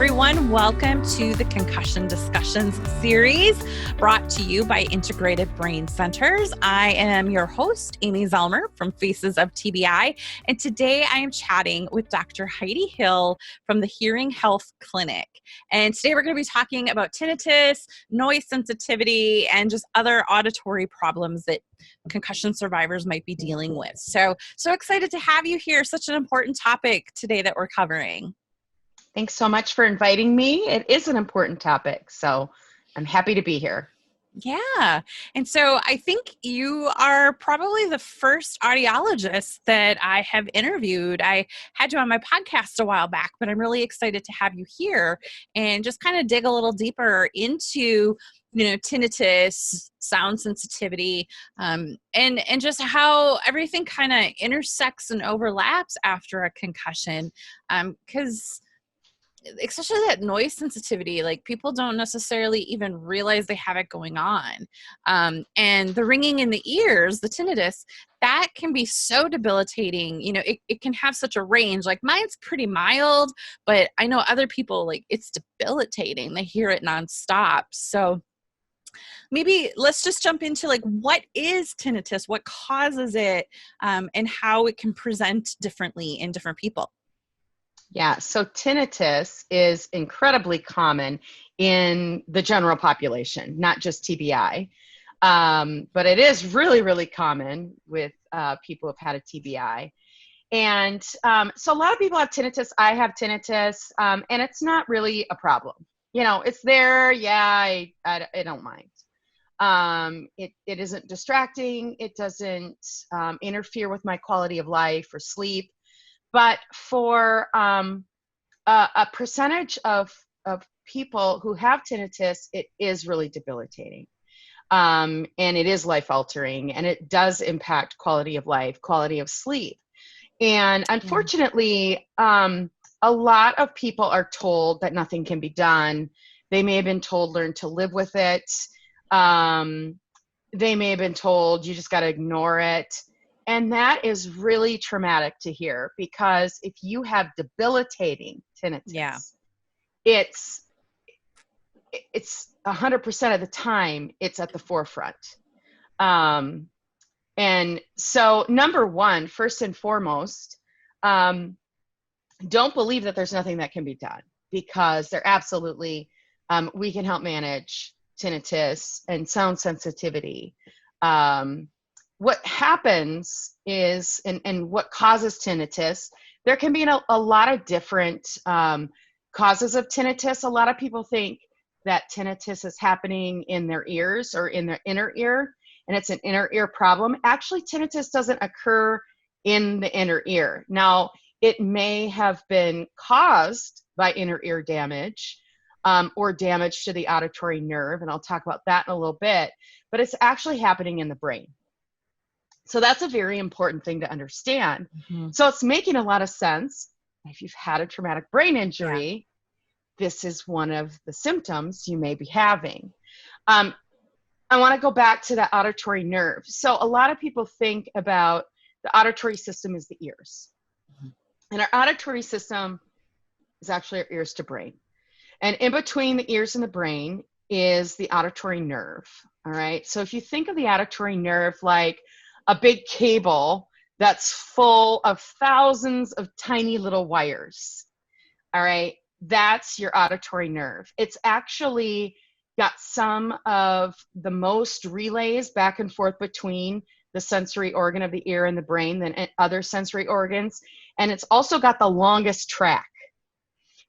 everyone. Welcome to the Concussion Discussions series brought to you by Integrated Brain Centers. I am your host, Amy Zellmer from Faces of TBI, and today I am chatting with Dr. Heidi Hill from the Hearing Health Clinic. And today we're going to be talking about tinnitus, noise sensitivity, and just other auditory problems that concussion survivors might be dealing with. So excited to have you here. Such an important topic today that we're covering. Thanks so much for inviting me. It is an important topic, so I'm happy to be here. Yeah. And so I think you are probably the first audiologist that I have interviewed. I had you on my podcast a while back, but I'm really excited to have you here and just kind of dig a little deeper into, tinnitus, sound sensitivity, and just how everything kind of intersects and overlaps after a concussion. Because especially that noise sensitivity, like people don't necessarily even realize they have it going on. And the ringing in the ears, the tinnitus, that can be so debilitating. It can have such a range. Like mine's pretty mild, but I know other people, like it's debilitating. They hear it nonstop. So maybe let's just jump into like, what is tinnitus? What causes it? And how it can present differently in different people. Yeah, so tinnitus is incredibly common in the general population, not just TBI, but it is really, really common with people who've had a TBI. And so a lot of people have tinnitus. I have tinnitus, and it's not really a problem. It's there. Yeah, I don't mind. It isn't distracting. It doesn't interfere with my quality of life or sleep. But for a percentage of people who have tinnitus, it is really debilitating. And it is life-altering, and it does impact quality of life, quality of sleep. And unfortunately, a lot of people are told that nothing can be done. They may have been told, learn to live with it. They may have been told, you just got to ignore it. And that is really traumatic to hear, because if you have debilitating tinnitus, it's 100% of the time it's at the forefront. And so number one, first and foremost, don't believe that there's nothing that can be done, because there absolutely, we can help manage tinnitus and sound sensitivity. What happens is, and what causes tinnitus, there can be a lot of different causes of tinnitus. A lot of people think that tinnitus is happening in their ears or in their inner ear, and it's an inner ear problem. Actually, tinnitus doesn't occur in the inner ear. Now, it may have been caused by inner ear damage or damage to the auditory nerve, and I'll talk about that in a little bit, but it's actually happening in the brain. So that's a very important thing to understand. Mm-hmm. So it's making a lot of sense. If you've had a traumatic brain injury, this is one of the symptoms you may be having. I want to go back to the auditory nerve. So a lot of people think about the auditory system as the ears. Mm-hmm. And our auditory system is actually our ears to brain. And in between the ears and the brain is the auditory nerve. All right. So if you think of the auditory nerve like a big cable that's full of thousands of tiny little wires. All right, that's your auditory nerve. It's actually got some of the most relays back and forth between the sensory organ of the ear and the brain than other sensory organs. And it's also got the longest track.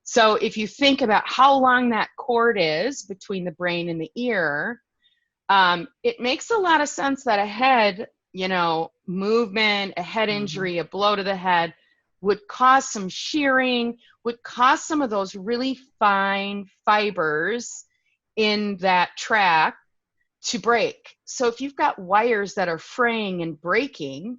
So if you think about how long that cord is between the brain and the ear, it makes a lot of sense that a head, movement, a head injury, a blow to the head would cause some shearing, would cause some of those really fine fibers in that track to break. So if you've got wires that are fraying and breaking,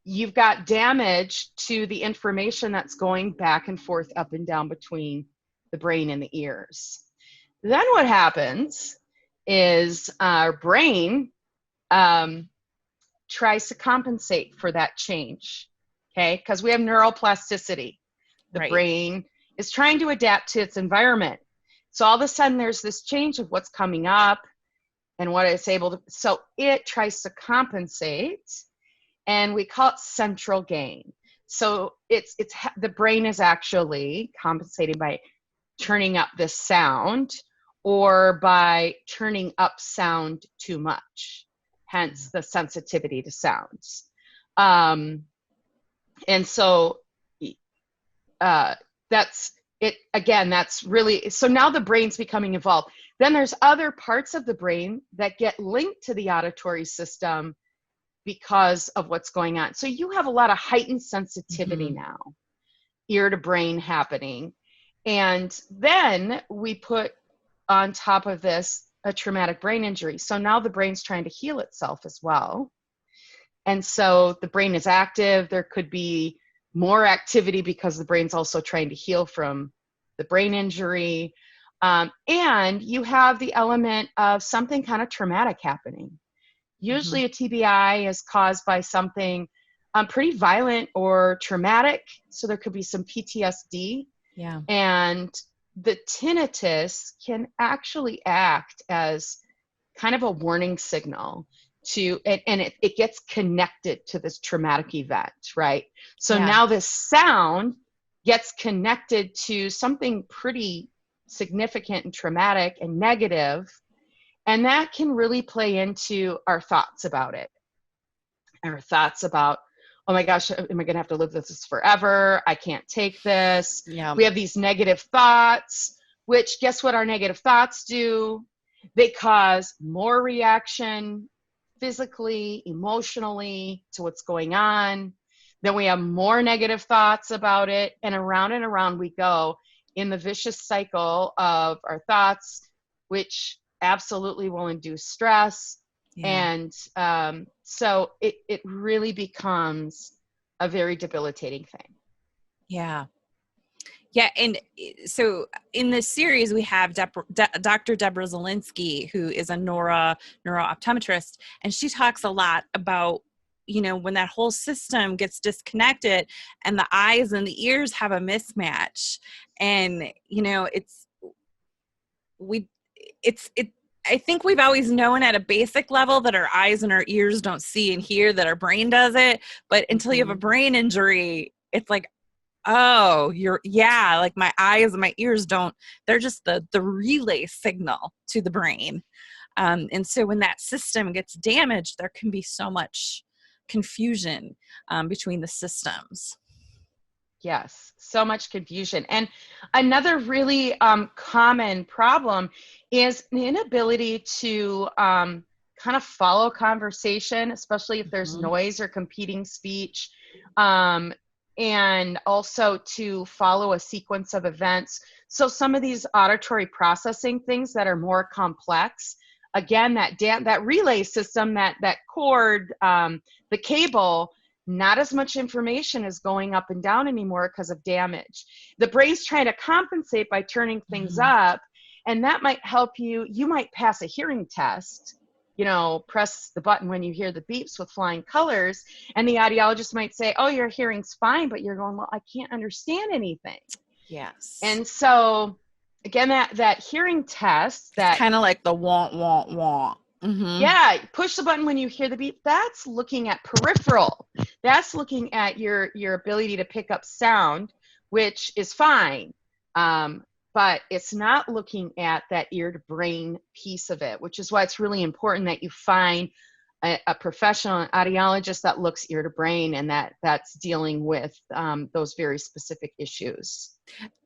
you've got damage to the information that's going back and forth, up and down between the brain and the ears. Then what happens is our brain tries to compensate for that change, okay? Because we have neuroplasticity. The Right. brain is trying to adapt to its environment. So all of a sudden there's this change of what's coming up and what it's able to, so it tries to compensate, and we call it central gain. So it's the brain is actually compensating by turning up this sound or by turning up sound too much, hence the sensitivity to sounds. And so that's it. Again, that's really, so now the brain's becoming involved. Then there's other parts of the brain that get linked to the auditory system because of what's going on. So you have a lot of heightened sensitivity now, ear to brain happening. And then we put on top of this a traumatic brain injury. So now the brain's trying to heal itself as well. And so the brain is active. There could be more activity because the brain's also trying to heal from the brain injury. And you have the element of something kind of traumatic happening. Usually a TBI is caused by something pretty violent or traumatic. So there could be some PTSD. Yeah. And the tinnitus can actually act as kind of a warning signal to, and it gets connected to this traumatic event, right? So now this sound gets connected to something pretty significant and traumatic and negative, and that can really play into our thoughts about it. Our thoughts about, oh my gosh, am I going to have to live with this forever? I can't take this. Yeah. We have these negative thoughts, which guess what our negative thoughts do? They cause more reaction physically, emotionally to what's going on. Then we have more negative thoughts about it, and around we go in the vicious cycle of our thoughts, which absolutely will induce stress. And so it really becomes a very debilitating thing. Yeah. Yeah. And so in this series, we have Dr. Deborah Zielinski, who is a neuro-optometrist, and she talks a lot about, you know, when that whole system gets disconnected and the eyes and the ears have a mismatch. And, you know, I think we've always known at a basic level that our eyes and our ears don't see and hear, that our brain does it. But until you have a brain injury, it's like, oh, like my eyes and my ears don't, they're just the relay signal to the brain. And so when that system gets damaged, there can be so much confusion between the systems. Yes, so much confusion. And another really common problem is the inability to kind of follow conversation, especially if there's noise or competing speech, and also to follow a sequence of events. So some of these auditory processing things that are more complex, again, that relay system, that cord, the cable, not as much information is going up and down anymore because of damage. The brain's trying to compensate by turning things up, and that might help you. You might pass a hearing test, you know, press the button when you hear the beeps with flying colors, and the audiologist might say, oh, your hearing's fine, but you're going, well, I can't understand anything. Yes. And so, again, that hearing test, that kind of like the want. Yeah, push the button when you hear the beep. That's looking at peripheral. That's looking at your ability to pick up sound, which is fine. But it's not looking at that ear to brain piece of it, which is why it's really important that you find a professional, an audiologist that looks ear to brain and that's dealing with those very specific issues.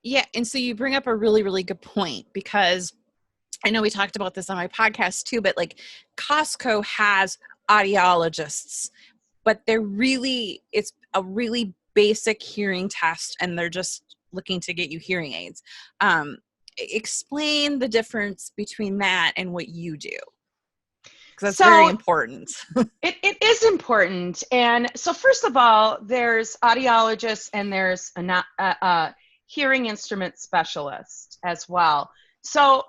Yeah. And so you bring up a really, really good point, because I know we talked about this on my podcast too, but like Costco has audiologists, but it's a really basic hearing test, and they're just looking to get you hearing aids. Explain the difference between that and what you do, because that's very important. It is important. And so first of all, there's audiologists and there's a hearing instrument specialist as well. So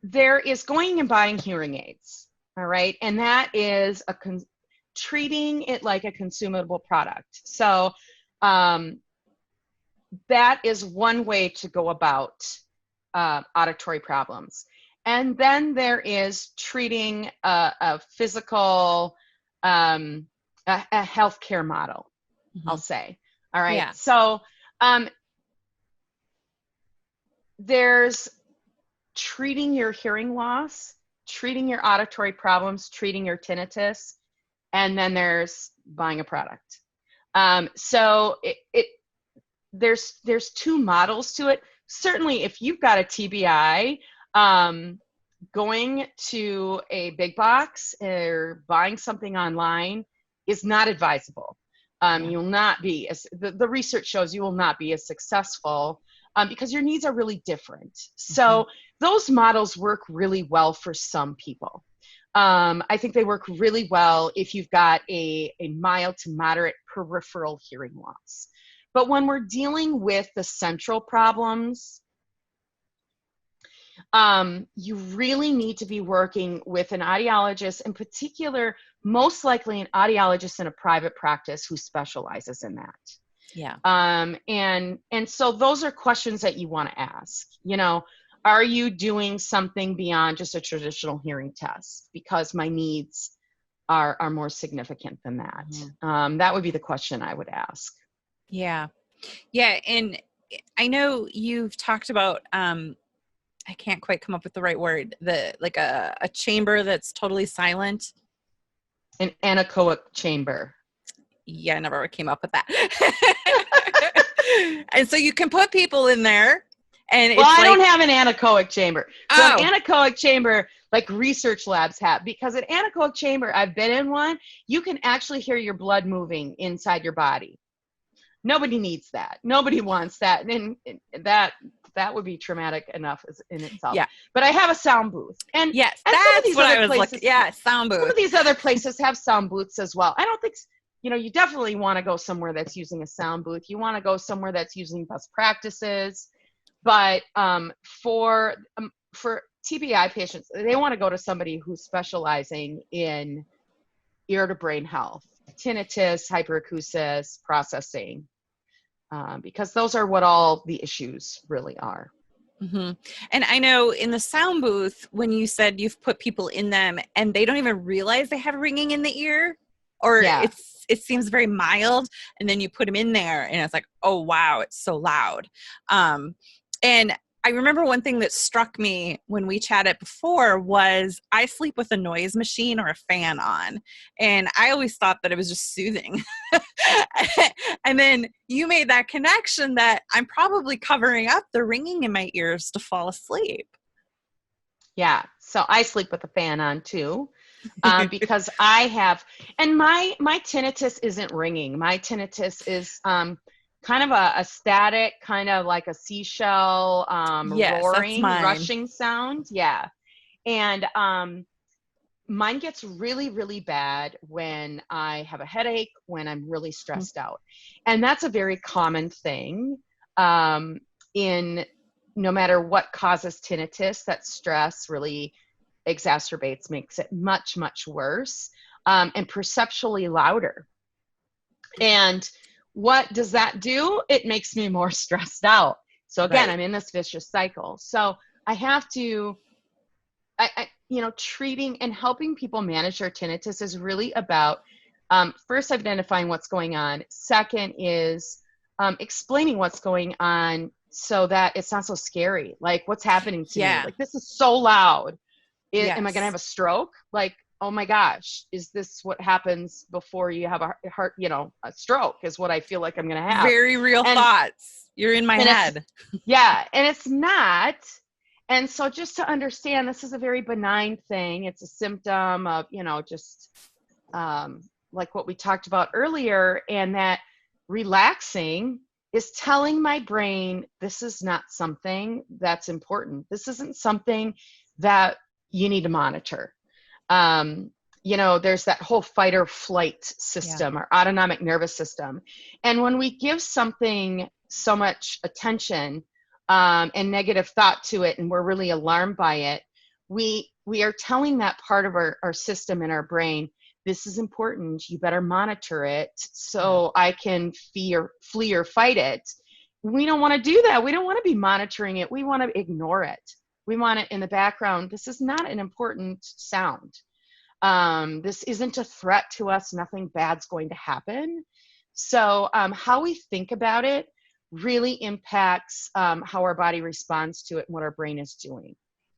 there is going and buying hearing aids, all right? And that is treating it like a consumable product. So that is one way to go about auditory problems. And then there is treating a physical, a healthcare model, I'll say. All right. Yeah. So there's treating your hearing loss, treating your auditory problems, treating your tinnitus, and then there's buying a product. So there's two models to it. Certainly, if you've got a TBI, going to a big box or buying something online is not advisable. You'll not be, the research shows you will not be as successful because your needs are really different. So those models work really well for some people. I think they work really well if you've got a mild to moderate peripheral hearing loss. But when we're dealing with the central problems, you really need to be working with an audiologist, in particular, most likely an audiologist in a private practice who specializes in that. Yeah. And so those are questions that you want to ask. You know, are you doing something beyond just a traditional hearing test? Because my needs are more significant than that. That would be the question I would ask. Yeah. Yeah. And I know you've talked about, I can't quite come up with the right word, like a chamber that's totally silent. An anechoic chamber. Yeah, I never came up with that. And so you can put people in there. And well, I don't have an anechoic chamber. So an anechoic chamber, like research labs have, because an anechoic chamber, I've been in one, you can actually hear your blood moving inside your body. Nobody needs that. Nobody wants that. And that would be traumatic enough in itself. Yeah. But I have a sound booth. And yes, and that's what I was looking. Yeah, sound booth. Some of these other places have sound booths as well. I don't think, you know, you definitely want to go somewhere that's using a sound booth. You want to go somewhere that's using best practices. But for TBI patients, they want to go to somebody who's specializing in ear to brain health, tinnitus, hyperacusis, processing, because those are what all the issues really are. And I know in the sound booth, when you said you've put people in them and they don't even realize they have ringing in the ear, or it seems very mild, and then you put them in there and it's like, oh wow, it's so loud. And I remember one thing that struck me when we chatted before was I sleep with a noise machine or a fan on. And I always thought that it was just soothing. And then you made that connection that I'm probably covering up the ringing in my ears to fall asleep. Yeah. So I sleep with a fan on too, because I have, and my tinnitus isn't ringing. My tinnitus is, kind of a static, kind of like a seashell, roaring, rushing sound. Yeah. And mine gets really, really bad when I have a headache, when I'm really stressed out. And that's a very common thing in no matter what causes tinnitus, that stress really exacerbates, makes it much, much worse, and perceptually louder. And what does that do? It makes me more stressed out. So again, I'm in this vicious cycle. So I have to, treating and helping people manage their tinnitus is really about, first identifying what's going on. Second is explaining what's going on so that it's not so scary. Like, what's happening to me? Like, this is so loud. Am I going to have a stroke? Like, oh my gosh, is this what happens before you have a heart, a stroke is what I feel like I'm going to have. Very real thoughts. You're in my head. Yeah. And it's not. And so just to understand, this is a very benign thing. It's a symptom of, just like what we talked about earlier, and that relaxing is telling my brain, this is not something that's important. This isn't something that you need to monitor. There's that whole fight or flight system, our autonomic nervous system. And when we give something so much attention and negative thought to it, and we're really alarmed by it, we are telling that part of our system in our brain, this is important. You better monitor it so I can flee or fight it. we don't want to do that. We don't want to be monitoring it. We want to ignore it. We want it in the background. This is not an important sound. This isn't a threat to us. Nothing bad's going to happen. So how we think about it really impacts how our body responds to it and what our brain is doing.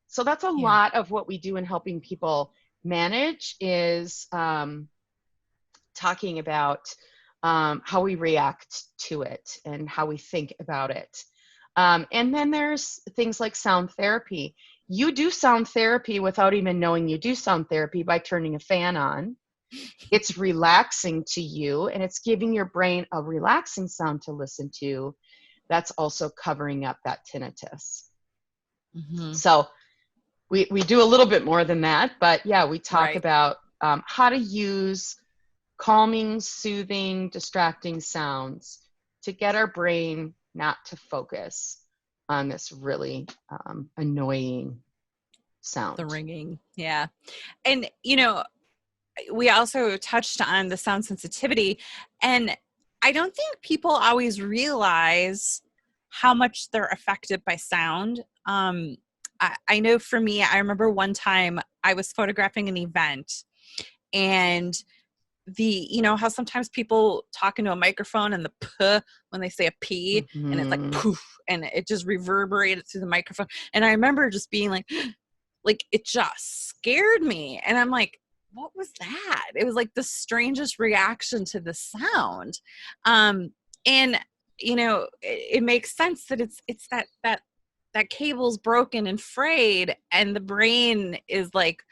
So that's a lot of what we do in helping people manage is talking about how we react to it and how we think about it. And then there's things like sound therapy. You do sound therapy without even knowing you do sound therapy by turning a fan on. It's relaxing to you, and it's giving your brain a relaxing sound to listen to. That's also covering up that tinnitus. Mm-hmm. So we do a little bit more than that, but yeah, we talk about how to use calming, soothing, distracting sounds to get our brain not to focus on this really annoying sound. The ringing. Yeah. And, we also touched on the sound sensitivity, and I don't think people always realize how much they're affected by sound. I know for me, I remember one time I was photographing an event, and how sometimes people talk into a microphone and the p when they say a p, and it's like poof, and it just reverberated through the microphone. And I remember just being like it just scared me. And I'm like, what was that? It was like the strangest reaction to the sound. And it makes sense that it's that cable's broken and frayed, and the brain is like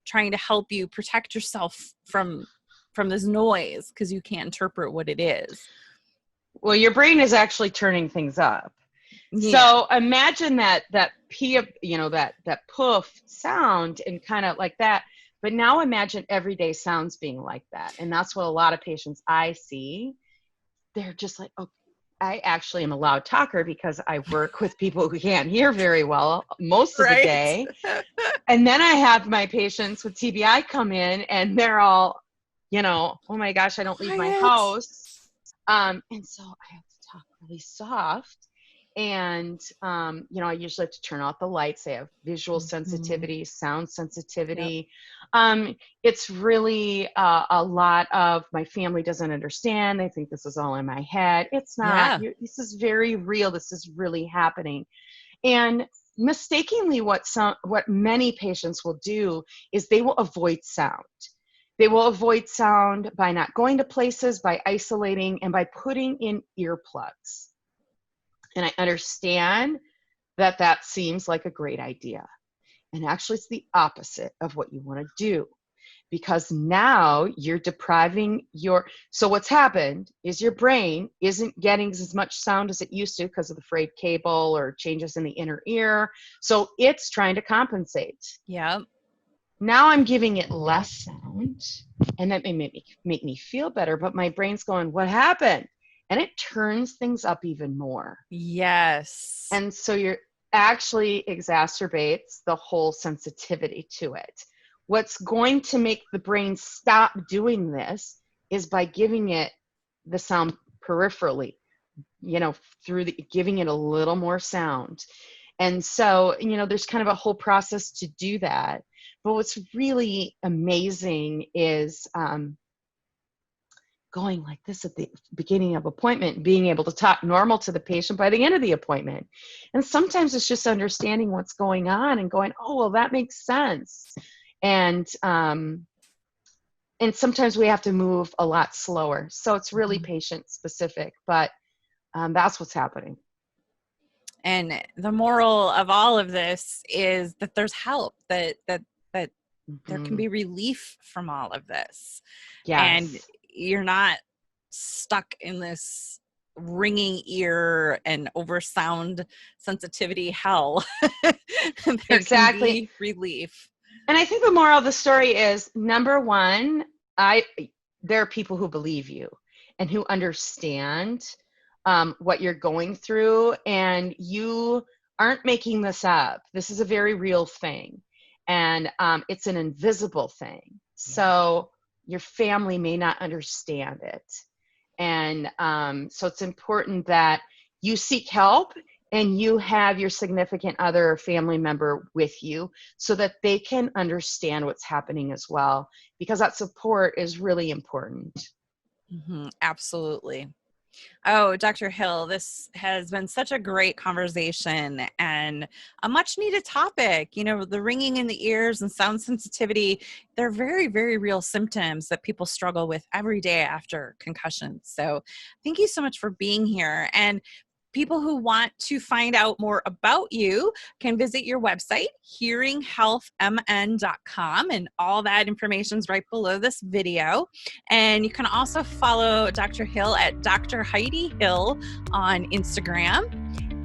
trying to help you protect yourself from this noise because you can't interpret what it is. Well, your brain is actually turning things up. Yeah. So imagine that p, that poof sound and kind of like that. But now imagine everyday sounds being like that. And that's what a lot of patients I see. They're just like, oh, I actually am a loud talker because I work with people who can't hear very well most of the day. And then I have my patients with TBI come in and they're all, oh my gosh, I don't leave my house. And so I have to talk really soft. And, I usually have to turn off the lights. They have visual sensitivity, sound sensitivity. Yep. It's really a lot of my family doesn't understand. They think this is all in my head. It's not. Yeah. This is very real. This is really happening. And mistakenly, what many patients will do is they will avoid sound. They will avoid sound by not going to places, by isolating, and by putting in earplugs. And I understand that seems like a great idea. And actually, it's the opposite of what you want to do, because now you're depriving so what's happened is your brain isn't getting as much sound as it used to because of the frayed cable or changes in the inner ear. So it's trying to compensate. Yeah. Now I'm giving it less sound, and that may make me feel better, but my brain's going, what happened? And it turns things up even more. Yes. And so you're actually exacerbates the whole sensitivity to it. What's going to make the brain stop doing this is by giving it the sound peripherally, through giving it a little more sound. And so, there's kind of a whole process to do that. But what's really amazing is going like this at the beginning of appointment, being able to talk normal to the patient by the end of the appointment. And sometimes it's just understanding what's going on and going, oh, well, that makes sense. And sometimes we have to move a lot slower. So it's really patient specific, but that's what's happening. And the moral of all of this is that there's help, that there can be relief from all of this. Yes. And you're not stuck in this ringing ear and over sound sensitivity hell. Exactly. Can be relief. And I think the moral of the story is, number one, there are people who believe you and who understand what you're going through, and you aren't making this up. This is a very real thing, and it's an invisible thing. So your family may not understand it. And so it's important that you seek help and you have your significant other or family member with you so that they can understand what's happening as well, because that support is really important. Absolutely. Oh, Dr. Hill, this has been such a great conversation and a much needed topic. You know, the ringing in the ears and sound sensitivity, they're very, very real symptoms that people struggle with every day after concussions. So thank you so much for being here. And people who want to find out more about you can visit your website, hearinghealthmn.com, and all that information is right below this video. And you can also follow Dr. Hill at Dr. Heidi Hill on Instagram.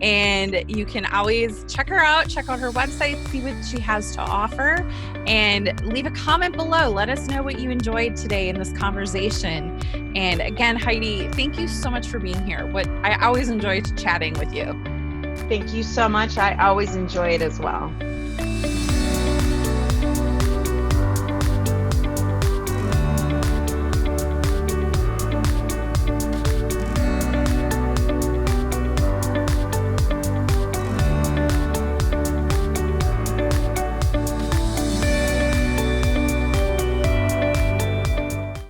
And you can always check her out, check out her website, see what she has to offer, and leave a comment below. Let us know what you enjoyed today in this conversation. And again, Heidi, thank you so much for being here. I always enjoy chatting with you. Thank you so much. I always enjoy it as well.